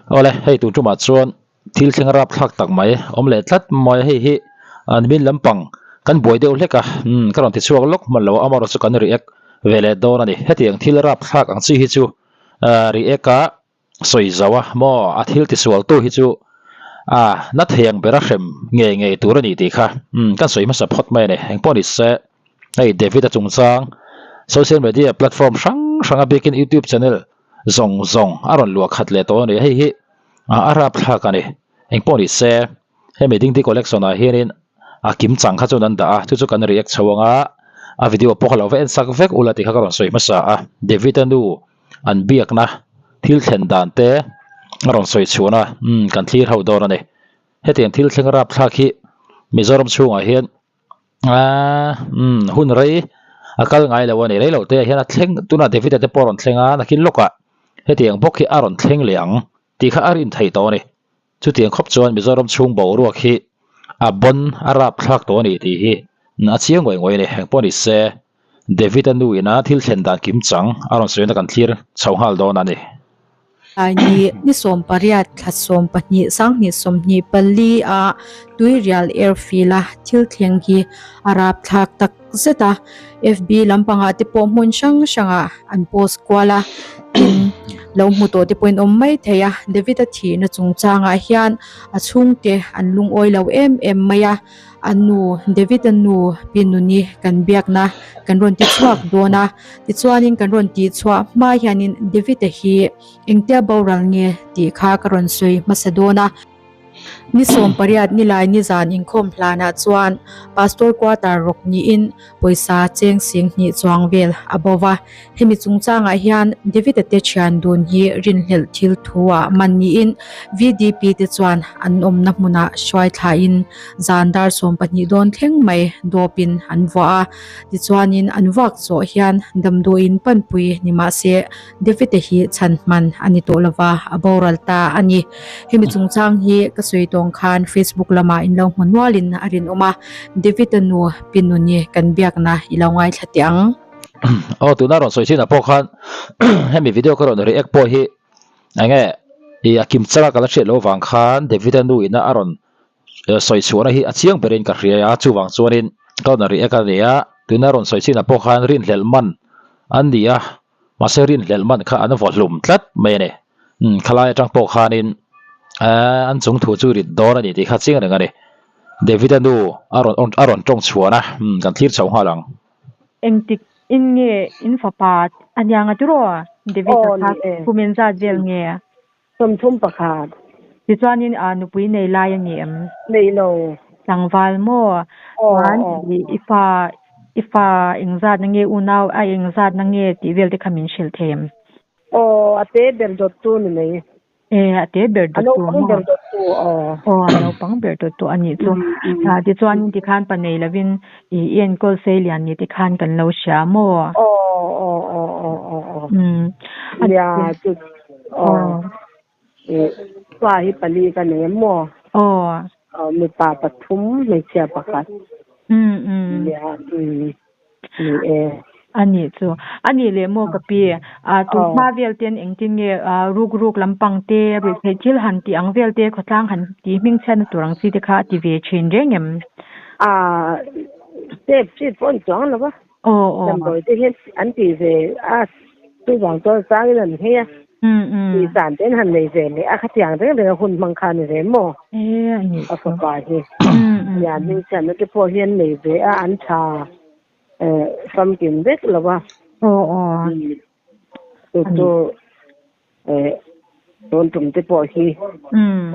ole hei tu tuma chuan thil thlenga rap thlak tak mai omle tlat moi hei hi an min lampang kan boi deuh hleka karon ti chuak lok man lo amaro chu kan ri ek vele don ani hetiang thil rap thlak ang chi hi chu ri eka soi zawa mo a thil ti sual tu hi chu na theyang bera hrem nge tur ani ti kha kan soi ma sa phot mai ne heng poni se hei David a chungchang social media platform sang sanga bikin YouTube channel zong zong aron luak khat le to ni hei hi arap thak ani eng poni se he meeting ti collection a hianin a kim chang kha chu nan da a chu chu kan react chawanga a video pokhala ve en sak vek ulati kha karon soi masa a David anu an biak na thil thlen dan te aron soi chuna kan thlir ho dor ani hetiang thil thleng rap thak hi mizoram chunga hian hun rei akal ngai lo ani reilo te hian a thleng tuna David te poron thlenga nakin loka hetiang bokhi aron thleng liang ti kha arin thei to ni chu tiang khop chuan mizoram chung bo ruak hi a bon arap thlak to ni ti hi na chiang ngoi ngoi ni heng poni se David anu ina thil thlen dan kim chang aron soina kan thlir chauhal don ani ni som pariat kha som pahni sang ni som ni pali a tuirial airfield a thil thleng hi arap thak tak zeta FB lampanga te po mun sang sanga an post kwala lo mu to te point om mai theya David a thi na chungchanga hian a chung te an lung oi lo em maya anu David anu pinuni kan biak na kan ron ti chuak dona ti chuanin kan ron ti chua ma hianin David a hi engtia boral nge ti kha karon soi Macedonia ni som pariat ni lai ni zan inkhom plana chuan pastor quarter rok ni in poisa cheng sing ni chuang vel abova hemi chungchanga hian David te chian dun hi rin hel thil thuwa man ni in VDP te chuan an om na muna shwai tha in zandar som pani don thleng mai dopin anwa ti chuanin anwak cho hian damdo in panpui ni ma se David te hi chanman ani to lawa aboral ta ani hemi chungchang hi ka soi tong khan Facebook lama in lo manwalin arin oma David anu pinuni kan biak na ilawai thatiang tu na ron soi china po khan hemi video ko ron react po hi ange i akim chara kala che lo wang khan David anu ina aron soi chuana hi achiang berin ka ria chuwang chuanin ko na react a ria tu na ron soi china po khan rin hlelman an dia maserin hlelman kha an volum tlat me ne khalai tang po khanin an chung thu chu rit dor ani ti kha ching ranga ni David anu aron tong chuana kan thlir chau halang engtik in nge in fapat anyanga turo David ta kumenza vel nge thum pakhat ti chuanin nupui nei lai angem nei lo sangwal mo wan ifa engzat nange unaw a engzat nange ti vel te khamin shil them ate ber dot tu ni nei ate ber dot tu no pang ber dot tu ani chu ti chuan ti khan pa nei lavin i en kol selian ni ti khan kan lo sha mo ya chu wa hi pali ka nei mo mi pa pathum mi chia pakhat ya ani chu ani le mo kapi tu ma vel ten engtin nge ruk lampang te ri thil han ti ang vel te khotlang han ti ming chen turang si te kha ti ve chin rengem te chi pon chang la ba dam doi te he an ti ve tu wang to sang nan he ti san ten han nei ve le a khatiang de hun mang khan ni re mo ani a fa ba he ya ming chen te po hian nei ve an tha from kim vek la ba to don tum te po hi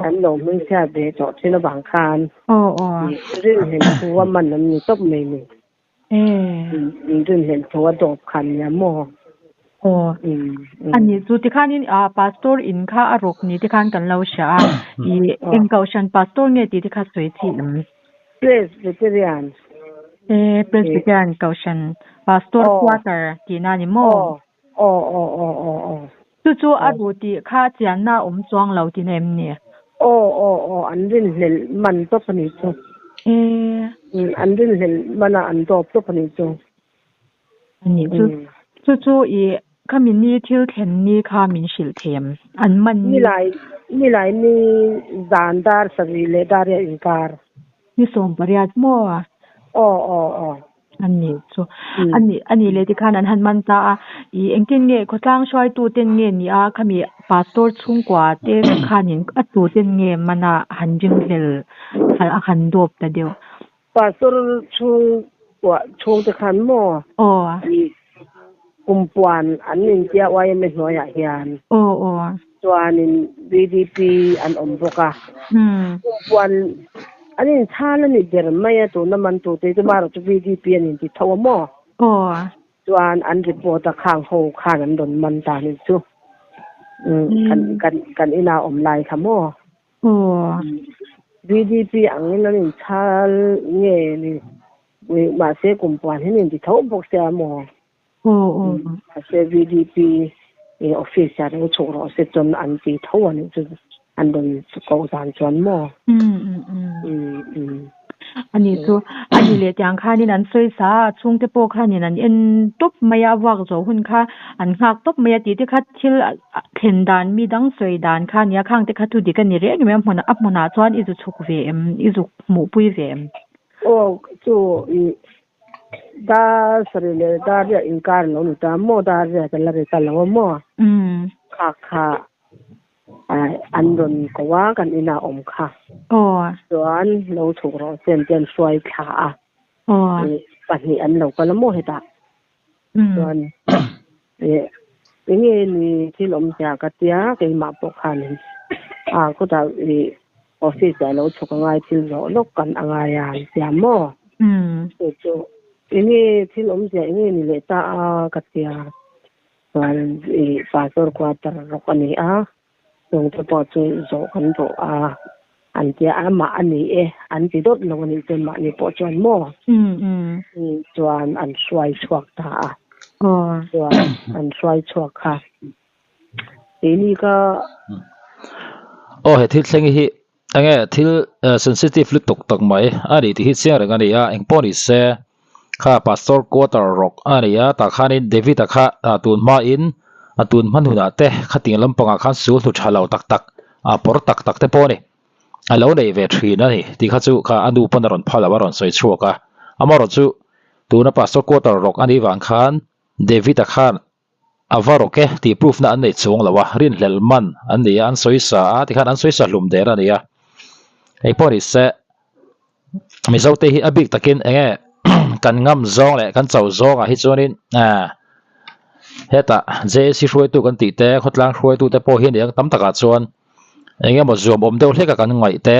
an lo ming cha de to china bang khan rin hen thuwa man nam ni top mai ni rin hen thuwa dop khan ya mo ani chu ti khanin pastor in kha arok ni ti khan kan lo sha I encaution pastor nge ti kha soi chi Presbyterian Presbyterian caution pastor quarter ti na ni mo chu abu ti kha chian na chuang lo ti nem ni an rin hel man to pani chu an rin hel mana an dop to pani chu ani chu I khamin ni thil thlen ni kha min shil them an man ni lai นี่หลายนี่ดานดาร์สวีเลดาร์ยาอินการนี่สมปริยัติมั่วอ๋ออันนี้soอันนี้เลยที่ข้านั้นหันมันจะอีเอ็งกินเงี้ยเขาตั้งช่วยตัวเต็งเงี้ยนี่เขามีพาสปอร์ตชุ่งกว่าเต็งข้านี่ตัวเต็งเงี้ยมันหันจึงเลยหันดบแต่เดียวพาสปอร์ตชุ่งกว่าชุ่งจะขันมั่วอ๋อกุมปวนอันนี้เจ้าว่ายังไม่น้อยอย่างเงี้ยอ๋อตัวนี้ BDP อันอมพกะกุมปวนอันนี้ท่าแล้วนี่เดี๋ยวไม่ตัวน้ำมันตัวเตจะมาเราจะ BDP อันนี้ที่ทัวมั่วตัวอันรีพอร์ตข้างหูข้างนั้นโดนมันตานี่ซูกันอีนาอมลายค่ะมั่วBDP อันนี้นั่นท่าเนี่ยนี่มาเสียกุมปวนให้นี่ที่ทัวพกเสียมั่วเสีย VDP ออฟฟิศจะได้ช่วยเราเสร็จจนอันที่ทั่วนี่จะอันโดนก่อสร้างจนมั่วอันนี้คืออันนี้เลยจางค่านี่นั้นสวยสาช่วงที่โปค่านี่นั้นตบไม่ยาวักโจหุ่นค่าอันหักตบไม่ยาตีที่ค่าที่เห็นดานมีดังสวยดานค่านี้ข้างที่ค่าทุดีกันนี่เรียกยังไงมันอัพมันจวนอีจุชุกเวมอีจุหมู่ปุยเวมโอ้จู่ดาสริเลดาเรียอินการลงตามโมดาเรียกันละเรียกันละว่าโมค่ะอันโดนก็ว่ากันอีนาอมค่ะส่วนเราถูกเราเส้นเตียนช่วยขาปัจจุบันเราก็ละโมให้ตาส่วนอย่างนี้นี่ที่ลมจากเตียก็มาปกคันก็จะออฟฟิศเราถูกง่ายที่เราลกกันง่ายเสียโมจู่ini til omsia ini ni leta katia wan pastor quarter rokani song te po chu zo kan to antia ama ani anti dot lo ni chen ma ni po chuan mo chuan an swai chuak ta chuan an swai chuak kha ini ka he thil thleng hi ange thil sensitive lu tok tak mai ari ti hi sia ranga ni eng pori seข้าปัสสาวะก็ตรอกอันนี้ตาข้านี่เดวิดตาข้าตูนมาอินตูนมันหุ่นอาเต้ข้าติงลำปังข้าสูทุชาลาวตักปอร์ตักเต้ปอนี่เราในเวทีนั่นนี่ที่ข้าจูข้าอันดูปนรอนพาลาวารอนสวยชัวก้ามารจูตูนปัสสาวะก็ตรอกอันนี้วางข้าเดวิดตาข้าอาวารอกที่พิสูจน์นั่นในช่วงละวะรินเลลมันอันนี้อันสวยสาที่ข้าอันสวยสาลุมเดรันนี่ไอ้ปอนี่เสมิสาวเตหิอบิกตะกินเองกันงำซองเลยกันเจ้าซองฮิตโซนินเฮตาเจสิช่วยตัวกันตีเต้ขดล้างช่วยตัวแต่พอเห็นอย่างตั้มตะกัดส่วนอย่างเงี้ยหมดรวมอมเดียวเท่ากันง่อยเต้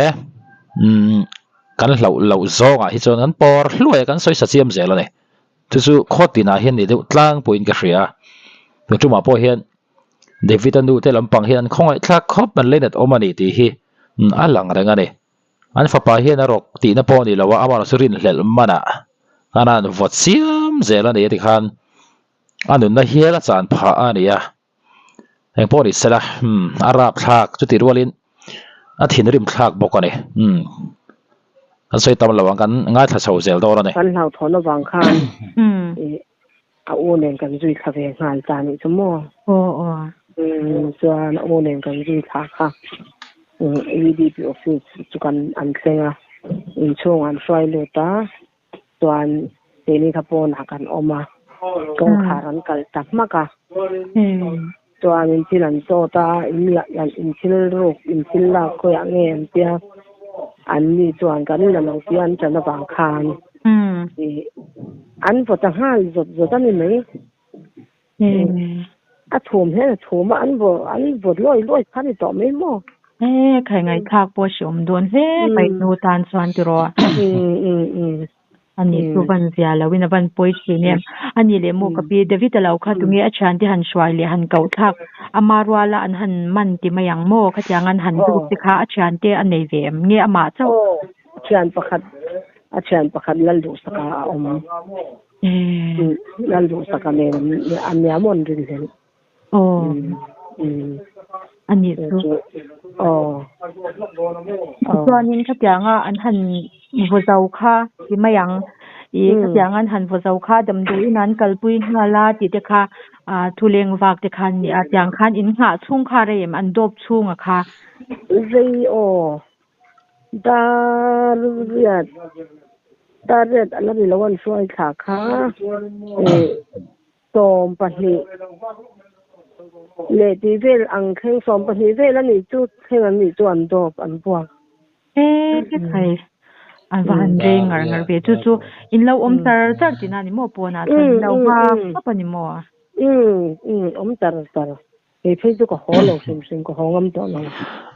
กันเหล่าซองฮิตโซนกันปอร์รวยกันสวยสัจเจียมเจแล้วเนี่ยที่สุดขดตีน่าเห็นนี่เดี๋ยวล้างปุ่นกระเสียเพื่อจุ่มมาพอเห็นเดวิดอันดูเตลำปังเห็นคงไอ้ทักคบมันเล่นอมานี่ตีฮีอันหลังอะไรกันเนี่ยอันฟ้าป่าเห็นนรกตีน่ะพอนี่แล้วว่าอามาสุรินเหลมันอันนั้นวัดเสียมเจริญเนี่ยที่ขันอันนั้นน่ะเฮียละจานผ่าอันนี้เองพอดีเสร็จละอาราบทักจุดที่รัวลินอันที่นริมทักบอกกันเนี่ยอันใส่ตำระวังกันง่ายถ้าเฉาเจลตัวนั่นเองกันเราถอนระวังขันเอาโอเนงกันจุยคาเฟ่งานจานอีกชั่วโมงส่วนโอเนงกันจุยทักค่ะVDP office จุกันอันเซ็งช่วงอันช่วยเหลือตาส่วนเดนี่ขบวนหากันออกมากงขารันกันตักมากส่วนอินทิลันโซตาอินเลียยันอินทิลรูกอินทิลลาก็อย่างเงี้ยเปียอันนี้ส่วนกันนี่เราเปียนจะระบางคานอันพอจะห้าจดตั้งนี่ไหมถ่วมให้ถ่วมอันบดร้อยพันต่อไม่หมดใครไงทักปวดชมโดนไปนูตานสวนติรออันนี้คือวันเสียแล้ววินาวันป่วยทีเนี่ยอันนี้เลยโมกับพี่เดวิดเราค่ะตรงนี้อาจารย์ที่หันช่วยเลยหันเก่าทักอามารวาละอันหันมันที่มาอย่างโมค่ะอย่างอันหันดูสิคะอาจารย์ที่อันในเวมเนี่ยอามาเจ้าอาจารย์ประคัดลัลดูสกาอมลัลดูสกาเนี่ยอันนี้มันเรื่องอันนี้คือตอนนี้ค่ะอย่างอันหันบุษเจ้าค่ะที่มาอย่าง i yang han vo zau kha dam du inan kalpui ngala ti te kha thu leng wak te khan ni yang khan in nga chung kha rem an dop chung a kha zai o da red ala bi lawan suai kha kha som pa hi le ti vel ang kheng som pa hi vel ani chu kheng ani chu an dop an buak ke thai an van reng ngar ve chu in lo om tar tina ni mo pona than lo ha pa ni mo om tar e phei chu ko holo sim ko hongam to lo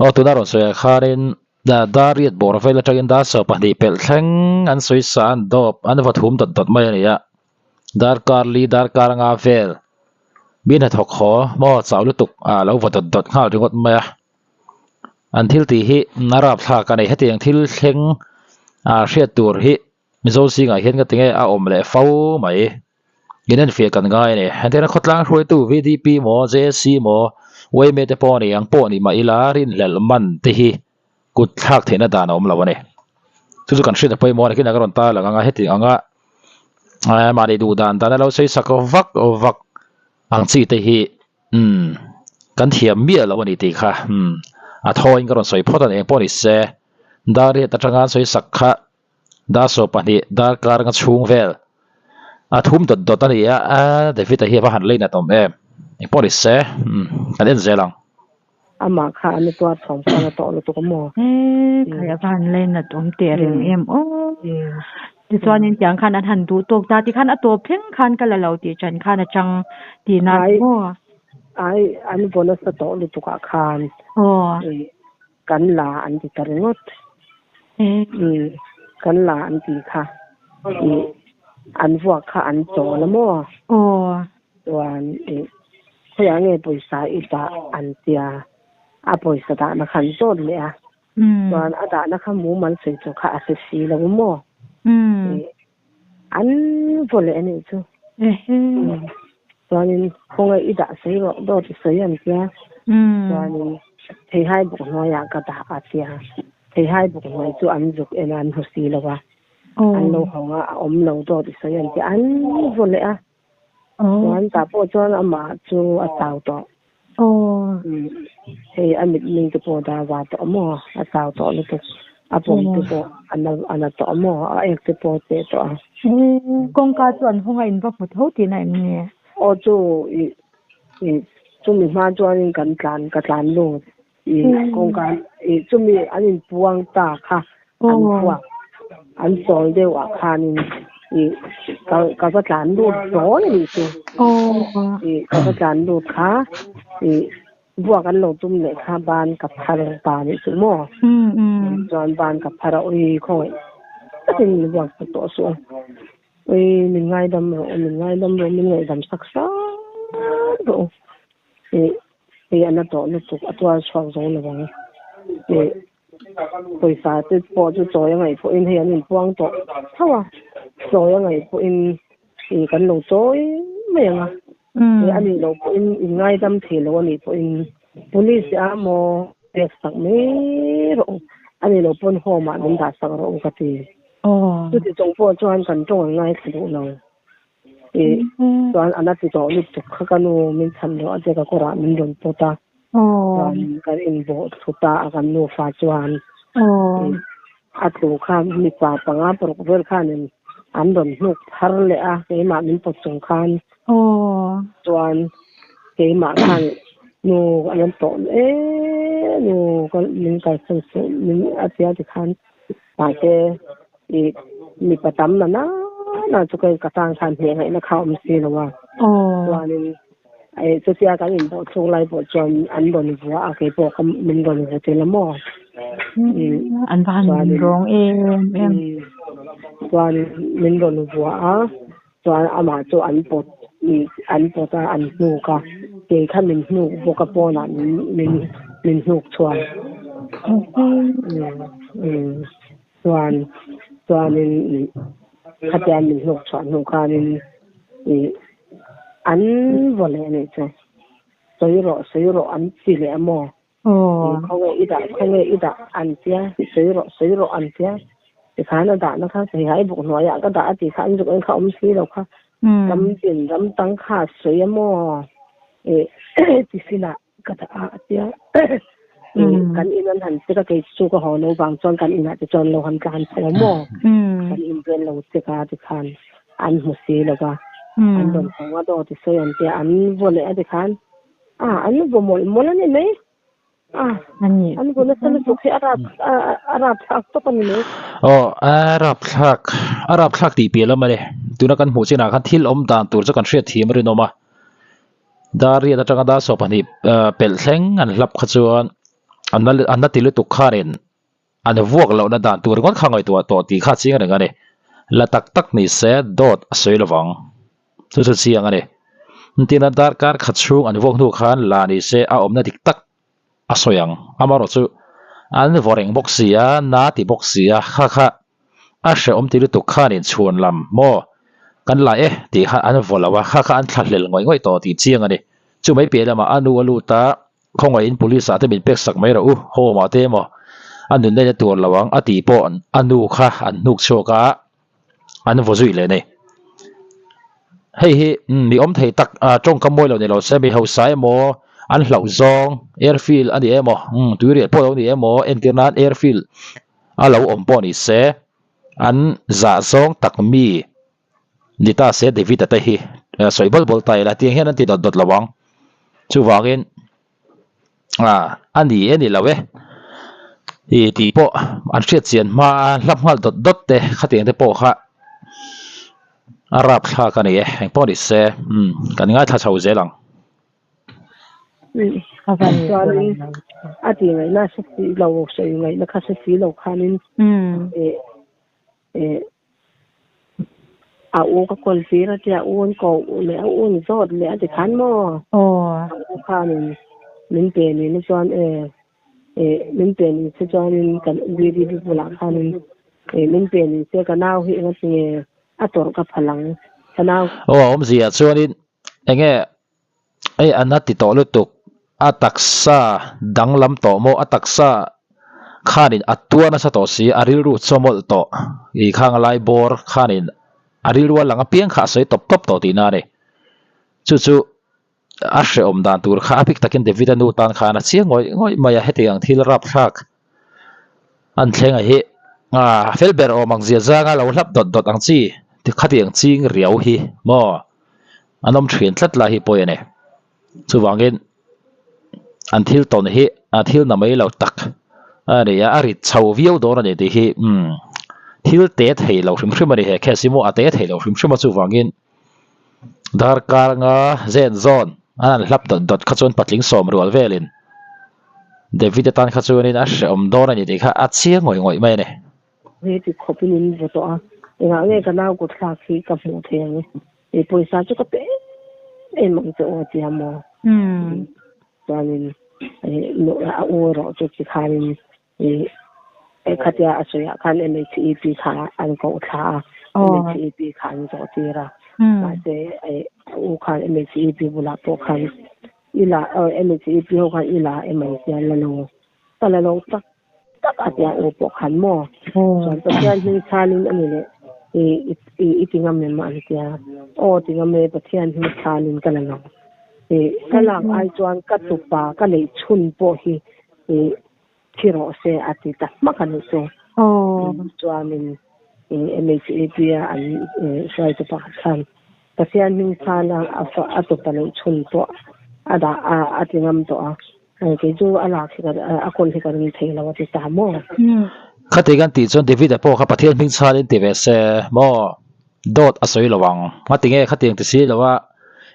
o tu daro so kharin da dariat bor vela tagin da so pahni pel thleng an soi san dop an va thum dot mai ani ya dar kar nga vel bin ha thok kho mo chaw lu tuk lo va dot khal ringot mai an thil ti hi narap thla ka nei hetiang thil thleng hriat tur hi mizo singa hian ka tinge a om le fau mai ginen fe kan ngai ne hantena khotlang hroi tu VDP mo JC mo weime te pawni ang pawni ma ilarin lel man te hi kut thak thena dan om lawane chu kan hrit poi mo ne kin agaron ta langa heti anga mari du dan ta lo sei sak vak ang chi te hi kan thiam mi lawani ti kha a thoin karon soi photan eng pawni se dari ta tanga soi sak kha da so pani dar kar nga chung vel a thum dot ani David hi va han leina tom em eng pawni se kan en zelang ama kha ani to thom pa to lo to ko mo khaya van leina tom te reng em o ti chuan in tiang khan an han du tok ta ti khan a top thleng khan kala lo ti chan khan a chang ti na mo ai an bonus to lo to ka khan kan la an ti taringot kan la an ti kha an vua kha an to la mo tuan khoya nge poisa ita an tia a poisa da na khan to le a tuan ada na kha mu man sei to kha ase si la mo an vole ani chu tuan khonga ida sei ro do ti sei an tia tuan thei hai bu no ya ka da a tia thei hai bu no chu an juk en an hu si la wa an lo honga om lo do ti sei an tia an vole a tuan ta po chuan ama chu a tau to hei amit ning te po da wa to mo a tau to lo to a pom te po ana to mo a ek te po te to kong ka chuan honga in va phut ho ti na ni o chu chu mi ma chuan kan tlan lo kong ka chu mi anin puang ta kha an puang an sol de wa khan ka ba tlan lo so ni chu ka ba tlan lo kha bua kan lo tum le kha ban ka phar ta ni chu mo chuan ban ka phar oi khoi tin bua to so min ngai dam ro min ngai dam saksa ro ana to lu tu atwa chwang zo le bang poisa te po chu choi ngai po in he anin puang to thawa choi ngai po in kan lo choi me nga ani lo po in ngai dam the lo ani po in police amo tek sak me ro ani lo pon ho ma min da sak ro ka ti tu ti chong po chuan kan chong ngai thlu lo chuan ana ti to lu tu kha kanu min chan lo ate ka ko ra min don po ta kan in bo thuta kan no fa chuan a tu kha mi pa panga por vel khanin an don hnuk thar le a ke ma min po chung khan chuan ke ma khan no an to no ko min ka su min atia ti khan pa ke mi patam na chu kai ka tang than he ngai na khaw mi si lo wa chuanin ai chu sia kan in bo chung lai bo chon an don bua a ke po kam min don ho te la mo an van rong em chuan min don bua a chuan ama chu an po ta an nu ka ke kha min nu bo ka po na min nu chuan chuanin khatia min nu chuan nu khanin an vole ne che sei ro an ti le mo khonge ida an tia sei ro an tia thì khá nó đã nó khác thì hãy buộc nói ạ cái đã thì khá được anh không xí đâu khác lắm tiền lắm tăng khá suy mò thì xí là cái đã thì kan in han te ka ke chu ko ho lo bang chon kan in te chon lo han kan so mo kan in ben lo te ka te khan an hu si lo ba an don ko wa do te so yan te an vo le te khan an vo mo la ne nei an vo na sa lu ke arab thak to kan ne arab thak ti pe la ma le tu na kan mu china khan thil om dan tur cha kan hriat thi mari no ma daria da tanga da so pani pel thleng an lap kha chuan anna tilu tu kharin an vuak lo na dan tur ngon khangoi to ti kha chinga nga ne la tak ni se dot asoi lawang chu chianga ne tina dar kar khachung an vuak nu khan la ni se a omna dik tak asoyang amaro chu an voreng boxia na ti boxia kha a she om tilu tu kharin chuan lam mo kan la ti kha an volawa kha an thlel ngoi to ti chianga ne chu mai pe lama anu alu ta khonga in police ate min pek sak mai ra ho ma te mo anun ne tur lawang ati po anu kha an nuk choka an vozui le ne hei mi om thei tak tong kamoi lo ne lo se mi hausai mo an hlau zong airfield ani emo tuiri po lo ni emo internal airfield alo om po ni se an za zong tak mi nita se david ata hi soibol bol tai la tiang hian an ti dot lawang chu wangin ani lawe ti po an hriat chian ma lam ngal dot te khatiang te po kha arab kha ka ni heng po ni se kan ngai tha chho zelang ati ngai na se lo se ngai na kha se fi lo khanin u ka kol fi ra tia un ko le un zot le ati khan mo khanin min pe ni ni chuan min pe ni se chuan kan wi di bula khanin min pe ni se ka naw hi nga se ator ka phalang kanao om zia chuan in enge anati to lutuk ataksa danglam to mo ataksa khanin atuana sa to si aril ru chomol to I khang lai bor khanin aril wa langa piang kha sei top to ti na ne chu ashe om dan tur kha apik takin david anu tan khana chiangoi maya hetiang thil rap thak an thlenga hi felber o mangzia zanga lo hlap dot ang chi ti khatiang ching riau hi mo anom thrin tlat la hi poine chu wangin an thil ton hi a thil na mai lo tak ani ya ari chho viau do na ne ti hi thil te thei lo hrim hrim ani he khesimo ate thei lo hrim hrim chu wangin dar kar nga zen zone an hlap dot khachon patling som rual velin david tan khachon in ash om do na ni ti kha a chiang ngoi mai ne he ti khopin in to a nga nge ka naw ko thla khi ka mu theng e poisa chu ka pe mang to o ti amo tanin no a o ro chu ki khanin khatia asoya khan MHEP kha an ko tha MHEP khan zo tira ma se u khan MHEP bula to khan ila MHEP ho khan ila MHEP la lo tak atia o po khan mo so to yan ni khanin ani le itingam me ma tia o tingam me pathian ni khanin kana no kalang ai chuan ka tu pa ka le chun po hi thiro se ati ta ma kan so chuanin MHEP an sai to pa khan pathian ni khala ato pa le chun po ada atingam to ke ju ala khika akon khika ni thela wa ti ta mo khatigan ti chon david po kha pathian ming chalin ti ve se mo dot asoi lawang matinge khating ti si lawa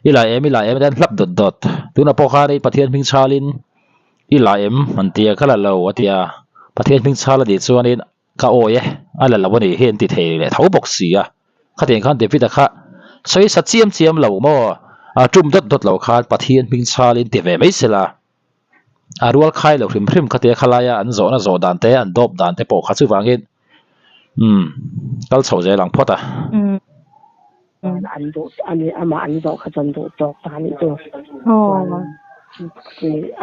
ila em dan hlap dot tuna po kha ri pathian ming chalin ila em antia khala lo atia pathian ming chala di chuanin ka oye ala lawani hen ti thei le thau box sia khating khan david kha soi sa chiam lo mo tum dot lo khan pathian ming chalin ti ve mai sela arwal khai lo hrim khate khalaya an zo na zo dan te an dop dan te po kha chu wangin kal chho je lang phota an do ani ama an do kha chan do tok ta ni to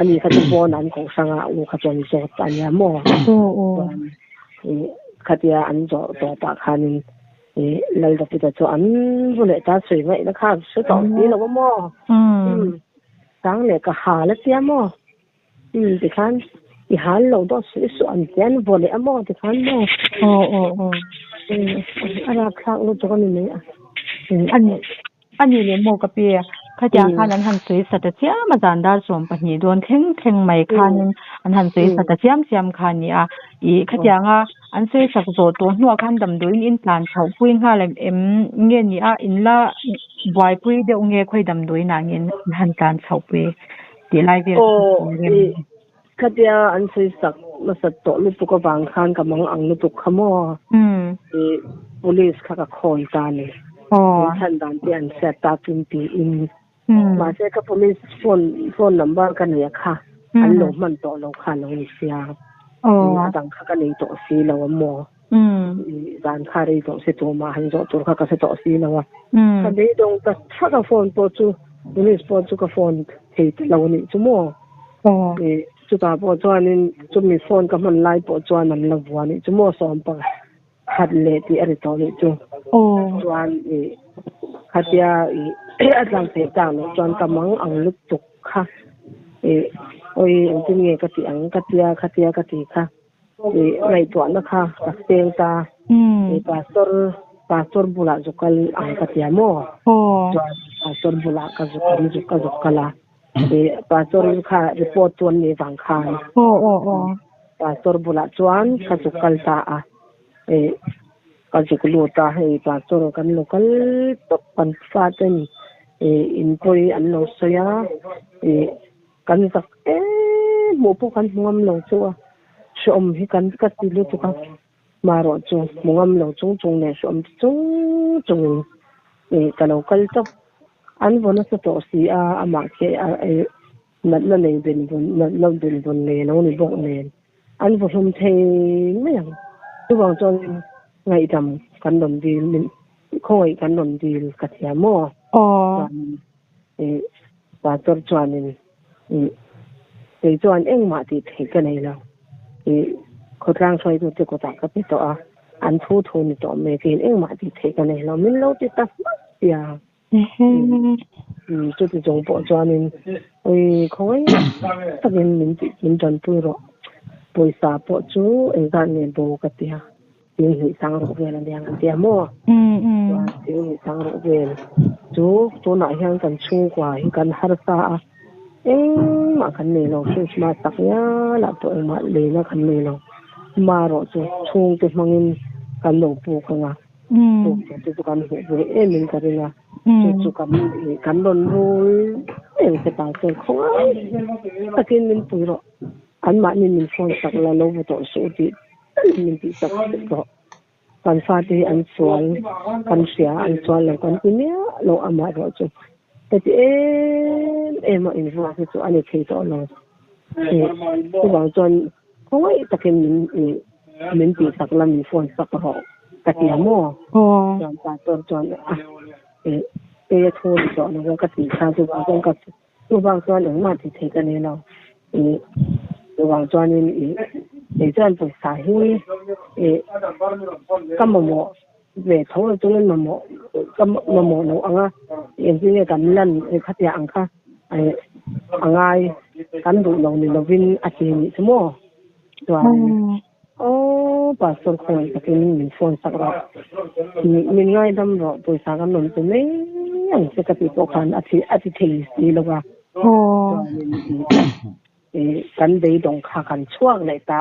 ani kha chu bon an ko sanga u kha chan zo ta ni mo khatia an zo to ta khanin lal da pita cho an vule ta sui ngai na kha su to ti lo mo sang le ka ha la tia mo ti khan i hal lo do su an tian vole amo ti khan mo ara khak lo to ni ne ani le mo ka pe khatia khan an han sui sata chia ma zan dar som pa ni don theng mai khan an han sui sata chiam khan ni a I khatia nga an sui sak zo to hnu khan dam doin in plan thau puin ha lem em nge ni a in la boy pui de nge khoi dam doi na ngen han kan thau pui ti lai ve khatia an sui sak ma sat to lu tu ko bang khan ka mang ang lu tu khamo police kha ka khoi ta ni than dan ti an set ta tin ti in ma se ka police phone number kan ya kha an lo man to lo kha lo ni sia dang kha ka nei to si lo mo dan kha ri to se to ma han zo to kha ka se to si lo ka dei dong ta tha ka phone po chu police po chu ka phone thei lo ni chu mo chu ta po chuan in chu mi phone ka man lai po chuan an lo wa ni chu mo som pa khat le ti ari to ni chu chuan khatia atlang se ta no chuan kamang ang lu tuk kha oi tin nge ka ti ang khatia ka ti kha ngai to na kha ka teng ta pastor bula jokal ang katia mo pastor bula ka jokala pastor kha report tuan ni wang khan pastor bula chuan ka jokal ta a ka joklu ta hei pastor kan local top pan fa ten in poi an lo soya kan sak mo po kan ngam lo chu som hi kan ka ti lu tu ka maro chu mongam lo chung ne som chung ka local to an bona sa to si a ma ke nat na nei ben bon le no ni bok ne an bo hum the me yang tu bang chon ngai dam kan don di khoi kan don di ka thia mo pastor chuan chuan eng ma ti thei ka nei lo ko trang soi tu te ko ta ka pi to a an thu ni to me kin eng ma ti thei ka nei lo min lo ti ta ya chu ti jong po chuan in khoi takin min jan pu ro poisa po chu ga ne bo ka ti ha tin hi sang ro ve la yang ti mo tin hi sang ro ve chu na hian kan chu kwa hi kan har sa mà khăn này lo chứ mà tắc nhá là tụi mà lấy nó khăn này lo mà rồi chú chung cái mang in khăn lẩu bù không à chú khăn hộp với em mình cái này chú khăn đòn rồi em sẽ bảo cho không á tất nhiên mình bùi rồi anh mà mình phong tắc là lâu vô tổ số thì mình bị tắc rồi còn pha thì anh xoan còn xẻ anh xoan là còn cái nhá lâu à mà rồi chú thì em mà in pha thì chú anh ấy thấy đó là cái bảo cho không ấy tất nhiên mình bị tắc là mình phong tắc rồi tất nhiên mà chọn ta chọn thôi chọn nó cái gì sao chú bảo con cái chú bảo cho những mà thì thấy cái này nào chú bảo cho nên để cho anh phải xài hơi cắm mỏ về thấu cho nên mỏ cắm mỏ nấu ăn á em chỉ nghe cắn lần khát nhà ăn khá ăn ai cắn đủ nấu nên nấu vin ăn gì chứ mỏ rồi bà sốt khỏe cái mình phun sạc rồi mình ngay đâm rồi tôi sáng ăn nấu cho mấy anh sẽ cái gì tốt hơn ăn thì gì đâu àกันได้ดงขากันช่วงในตา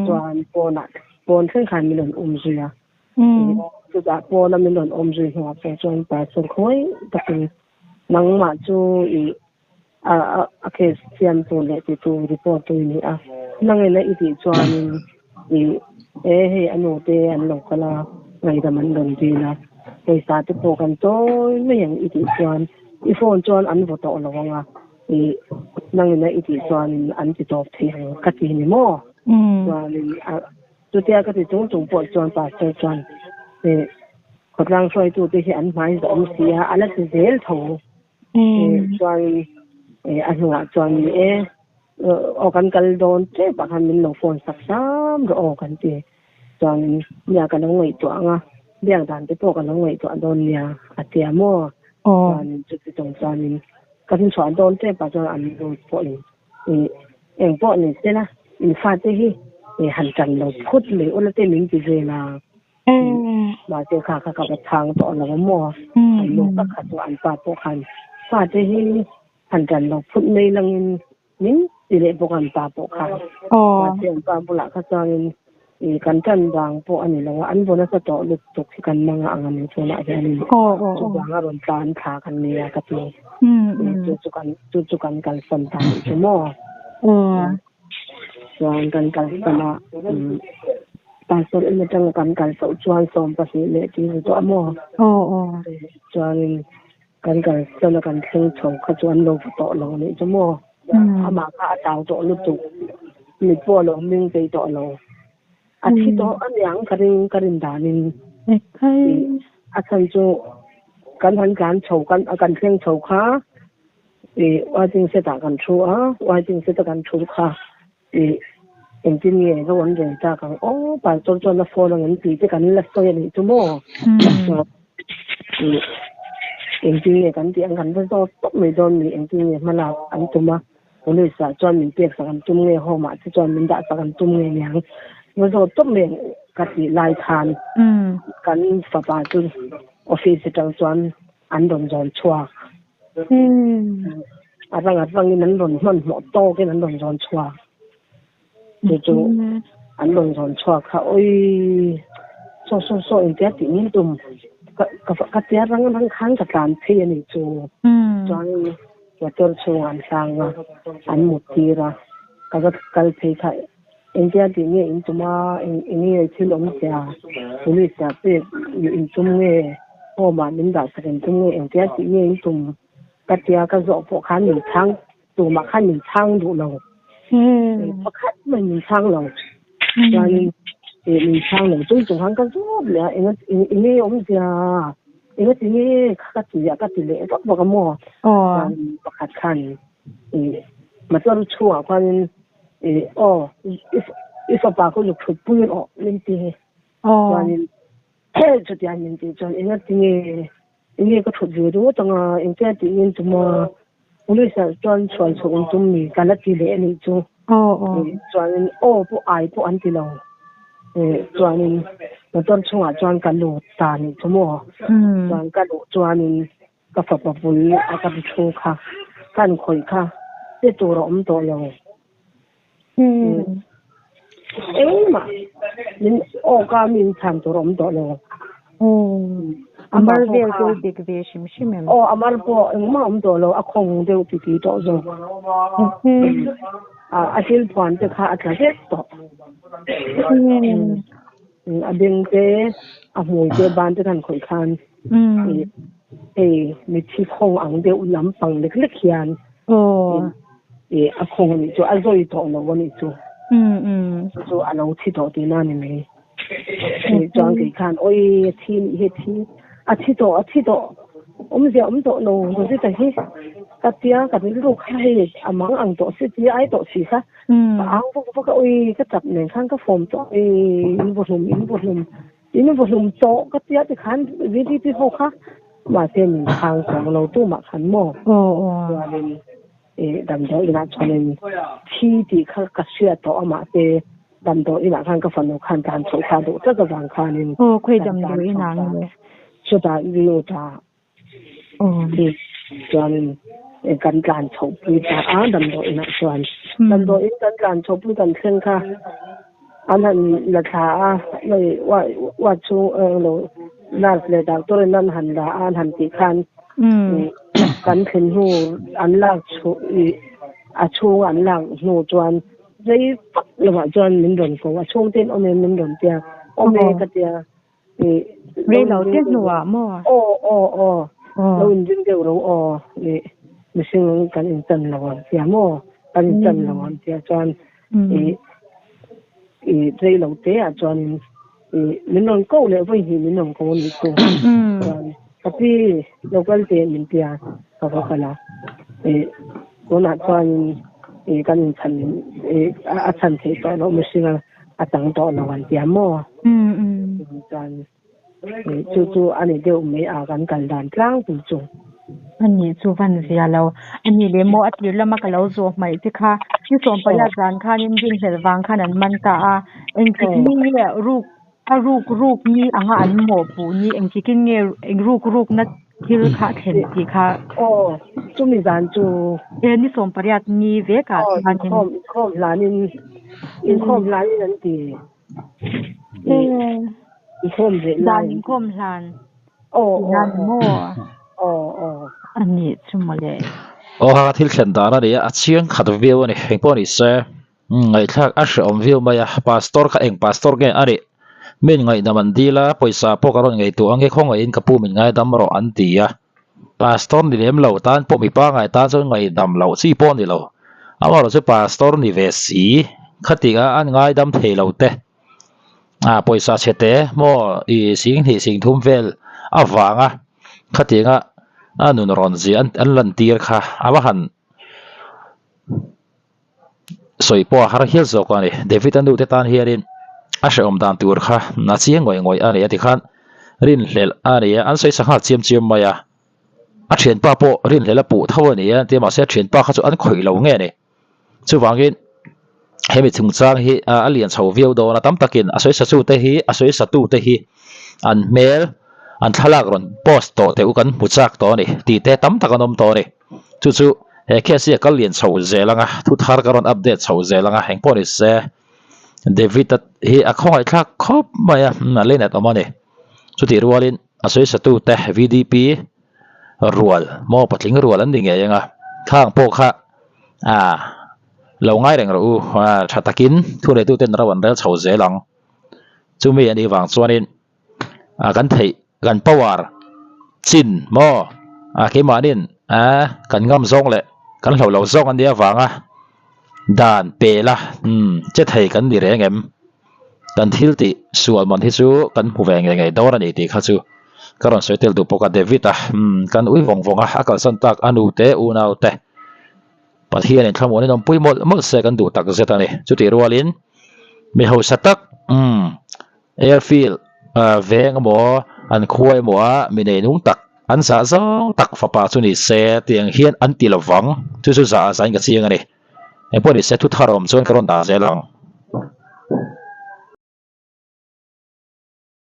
จวนปนปนขึ้นขันมีหล่นจุยจุดปนมีหล่นจุยหัวแต่จวนแต่ส่วนค่อยตะกี้นังมาจูเคสเสียมตัวเล็กตัวรีพอร์ตตัวนี้นั่งในอีที่จวนเฮ้อันโนเตอันหลงกลาไงแต่มันหล่นดีนะไปสาธิตโปกันโตไม่อย่างอีที่จวนอีโฟนจวนอันบ่โตหรอกว่านั่งในอีที่ส่วนอันที่ตอบเทียงกตินี่มั่วส่วนตัวเดียวก็ที่จงปวดส่วนปากส่วนกดร่างช่วยตัวที่อันหมายสมเสียอันนั้นจะเสียถูส่วนอันหัวส่วนออกกันโดนเจ็บปากมันหลงฝนสักซ้ำก็ออกกันทีส่ chuan nia kan ngoi to anga biang dan te po kan ngoi to don nia atia mo chuan chu tong chuan kan chuan don te pa chuan an lo po ni eng po ni te na in fa te hi han chan lo phut le ola te ming ti je na ma te kha ka thang to lo mo lo ka kha to an pa po khan fa te hi han chan lo phut nei langin nin ti le po kan pa po khan ma te pa bula kha chuan kan chan dang po ani lo an bona sa to lu tuk kan manga angani chona ani chu banga ron tan tha kan nia ka ti chu kan kal san tan chu mo chuan kan kal sana pastor in tang kan kal so chuan som pa si le ti to mo chuan kan kal sana kan thing chong kha chuan lo to lo ni chu mo ama ka taw to lu tuk ni po lo ming te to lo athi to anyang karin danin asan chu kan han kan chho kan theng chho kha wa jing se ta kan thu wa jing se ta kan thu kha engineerก็วันเดียวจ้ากันป่านจนละโฟนเงินปีจะกันละโซยนี่จุโม่engineerกันที่อันกันก็ต้องไม่โดนมี engineer มาแล้วอันจุมาวันนี้สจวนมีเปียกสักกันจุ่มเงี้ยห้องมาที่จวนมีด่าสักกันจุ่มเงี้ยยังมันก็ต้องเลี้ยงกันที่ลายทานกันฝาบาจุนออฟฟิศจังจวนอันโดนจวนชัวอันนี้นั้นโดนมันหมดโตกันนั้นโดนจวนชัวจู่อันลงสอนชัวค่ะโอ้ยโซอินเดียตินี่ตุ่มกะเตียรังค้างกับการเทียนี่จู่จอนว่าตัวชงอันสร้างอันหมดทีละก็กัลเพย์ค่ะอินเดียตินี่อินตุมาอินนี่ที่ลงเสียบุรีเสียเปียอินตุมเง่โอ้มาลินดาสกินตุมเง่อินเดียตินี่อินตุมกะเตียก็จะพวกขันหนึ่งช่างตัวมาขันหนึ่งช่างดูเราพอคัดมันมีช่างเราอย่างมีช่างเรา最重要กันทุกเลยนี่我们家ที่นี่คัดสีก็ติเลยก็บอกกันมั่วประคัดคันมาจนชั่วคนอีสปาก็ลุกขึ้นปืนเล่นตีอย่างนี้จุดอย่างนี้จนที่นี่ก็ถูกอยู่ด้วยจังที่นี่จุมา我们是专传从中里干了几年那种，专不爱不安的咯，专我专从专干路大呢，怎么？专干路专个发发布个不出卡，干开卡，这做了我们多了。嘛，您家民产做了我们多了。Amar vel ko dik ve shim em amar po ma do lo akhong de pi pi to zo asil pon te kha atla he to ading te amu te ban te kan khoi khan mi chi khong ang de ulam pang le khle khian akhong ni jo azoi to no woni chu so alo chi to te na ni me jang ki khan oi thi he thi achi to om to no so se ta hi katia ka ni lu khai amang ang to se ti ai to si sa ang po ka oi ka tap ne khan ka form to in bo lum to katia ti khan vi ti ho kha ma se ni khang song lo tu ma khan mo dam do ina chonen thi ti kha ka sia to ama te dam do ina khan ka fan no khan tan so kha do ta ga wang khan ni khoi dam do ina nge so da yu ta chuan kan tlan chho pui ta dam do ina chuan dam do in kan tlan chho pui kan thleng kha anan la tha lei wa chu lo nas le da to nan han da an han ti khan kan khin hu an la chu chu an lang hu chuan dei pak lo ma chuan min ron ko wa chung ten min ron tia ka tia re lo te nuwa mo lo in jin de ro mi sing kan in tan lo tia mo kan in tan lo tia chuan dei lo te a chuan min ron ko le voi hi min ron ko ni ko tapi local te min tia ka kala ko na chuan kan in chan a chan the to lo mi sing atang to na wan tia mo chan chu ani deu me a kan kal dan tlang tu chu ani chu van zia lo ani le mo atir lama ka lo zo mai ti kha ni som pa ya zan kha nin ding hel wang khan an man ta a eng ki ni le ruk ni anga an mo pu ni eng ki kin nge eng ruk na thil kha then ti kha chu mi zan chu ni som pa ya ni ve ka han hin khom lanin in khom lanin an ti khom re lan khom lan lan moอันนี้ชุมเลยฮะที่เขียนตานะเนี่ยอาชีพขัดวิวนี่เห็นป่ะนี่เซ่ไงถ้าอาชีพวิวมาพาสตอร์ก็เองพาสตอร์แกอันนี้ไม่ไงดำมันดีละภาษาพวกเราไงตัวอันนี้คงไงอินกับผู้มีไงดำเราอันตีอ่ะพาสตอร์นี่เลี้ยงเราตานพวกมีป้าไงตานจะไงดำเราสี่ป้อนนี่เราเอาว่าเราจะพาสตอร์นี่เวสีขัดตีกันอันไงดำเทเราเตะภาษาเชตเตะมั่วอีสิ่งที่สิ่งทุ่มเวลฟังขัดตีกันนุนรอนซีอันลันตีร์ค่ะว่าหันสวยปัวฮาร์เฮิลส์กันเลยเดวิดอันดูเตตันเฮียรินอาเชอมดานตัวค่ะน่าเสียงงอยอันนี้ที่ขันรินเลลอันนี้อันสวยสักหาเจียมมายอาเชียนป้าโปรินเลลปูเท่านี้ที่มาเสียเชียนป้าเขาจะอันข่อยเหล่าเงี้ยนี่จู่ฟังกินเฮมิถึงจางฮีอันเลียนชาววิวโดนตั้มตะกินอาสวยสัตว์เตฮีอาสวยสัตว์เตฮีอันเมลอันทลากรอนโพสต์โตเตอุกันมุจักโตนี่ตีเตตั้มตะกันนมโตนี่จู่แค่เสียก็เลียนชาวเจลังทุกทาร์กรอนอัปเดตชาวเจลังแห่งพอนิเซเดวิดฮีอักข้องไอ้คลักครบมาเล่นอะไรมาเนี่ยสุดที่รัวลินอาศัยสตูเตะ VDP รัวมอปัดลิงรัวนั่นดิ่งยังข้างโปกค่ะเราง่ายแรงเราชัดตะกินทุเรศตู้เต้นระวันเรื่องชาวเจลังจู่มีอันนี้วางส่วนนี้กันไทยกันปวารจินมอเข้ามาดินกันงำซงเลยกันเราซงกันเดียวฟังด่านเปล่าจะไทยกันดีแรงเอ็มกันทิลติส่วนมันที่สู้กันผู้แข่งยังไงดอรันอีกทีข้าสู้ก็รอนสวยเตลดูปกติเดวิดกันอุ้ยฟงอากาศสันตักอนุเตอุนาวเตปะเทียนทั้งหมดนี่น้องปุ้ยหมดเสกันดูตักเสตันนี่จุดที่รัวลินมีหัวสตักแอร์ฟิลเวงหมออันคุยหมัวมีในนุ่งตักอันสะสมตักฝาปาสุนิเสเตียงเฮียนอันตีละวังจู่ๆสะสายกับเสียงอะไรไอ้พวกนี้เสทุกทารมส่วนกระโดดตาเสียหลัง